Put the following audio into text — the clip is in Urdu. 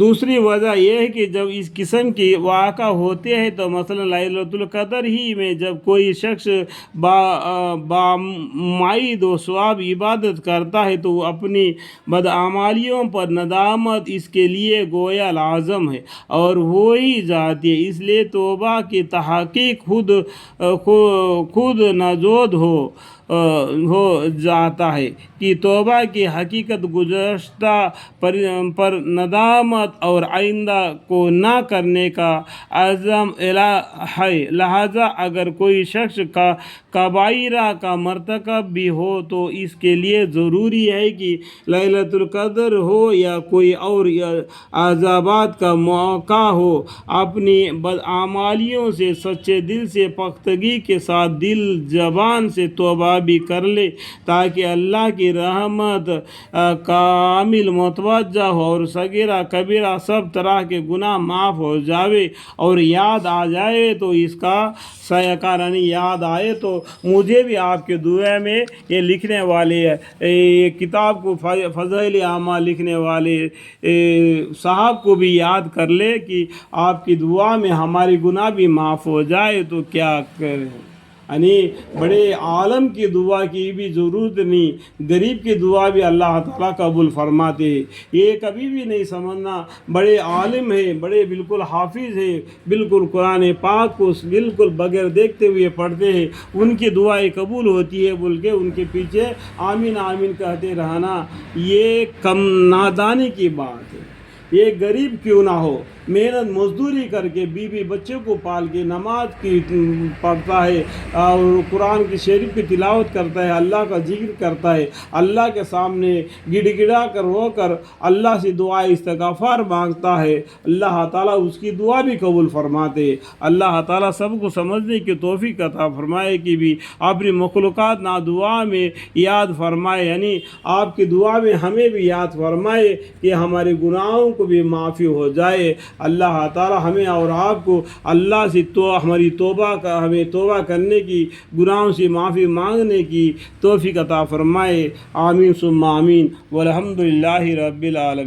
دوسری وجہ یہ ہے کہ جب اس قسم کی واقع ہوتے ہیں تو مثلا لیلۃ القدر ہی میں جب کوئی شخص بامعید و ثواب عبادت کرتا ہے تو اپنی بدعمالیوں پر ندامت اس کے لیے گویا لازم ہے اور ہو ہی جاتی ہے، اس لیے توبہ کی تحقیق خود نزود ہو جاتا ہے کہ توبہ کی حقیقت گزشتہ پر ندامت اور آئندہ کو نہ کرنے کا عزم ہے۔ لہذا اگر کوئی شخص کا کبائرہ کا مرتکب بھی ہو تو اس کے لیے ضروری ہے کہ لیلۃ القدر ہو یا کوئی اور عذابات کا موقع ہو، اپنی بدعمالیوں سے سچے دل سے پختگی کے ساتھ دل زبان سے توبہ بھی کر لے تاکہ اللہ کی رحمت کامل متوجہ ہو اور صغیرہ کبیرہ سب طرح کے گناہ معاف ہو جاوے اور یاد آ جائے تو اس کا سایہ یاد آئے تو مجھے بھی آپ کے دعا میں یہ لکھنے والے یہ کتاب کو فضائل اعمال لکھنے والے صاحب کو بھی یاد کر لے کہ آپ کی دعا میں ہماری گناہ بھی معاف ہو جائے تو کیا کریں۔ یعنی بڑے عالم کی دعا کی بھی ضرورت نہیں، غریب کی دعا بھی اللہ تعالیٰ قبول فرماتے ہیں۔ یہ کبھی بھی نہیں سمجھنا بڑے عالم ہیں، بڑے بالکل حافظ ہیں، بالکل قرآن پاک کو بالکل بغیر دیکھتے ہوئے پڑھتے ہیں، ان کی دعائیں قبول ہوتی ہے بول کے ان کے پیچھے آمین آمین کہتے رہنا یہ کم نادانی کی بات ہے۔ یہ غریب کیوں نہ ہو، محنت مزدوری کر کے بیوی بچے کو پال کے نماز کی پڑھتا ہے اور قرآن کی شریف کی تلاوت کرتا ہے، اللہ کا ذکر کرتا ہے، اللہ کے سامنے گڑ گڑا کر ہو کر اللہ سے دعا استغفار مانگتا ہے، اللہ تعالیٰ اس کی دعا بھی قبول فرماتے۔ اللہ تعالیٰ سب کو سمجھنے کی توفیق عطا فرمائے کہ بھی اپنی مخلوقات نا دعا میں یاد فرمائے، یعنی آپ کی دعا میں ہمیں بھی یاد فرمائے کہ ہمارے گناہوں کو بھی معافی ہو جائے۔ اللہ تعالی ہمیں اور آپ کو اللہ سے ہماری ہمیں توبہ کرنے کی، گناہوں سے معافی مانگنے کی توفیق عطا فرمائے۔ آمین ثم آمین والحمد للہ رب العالمین۔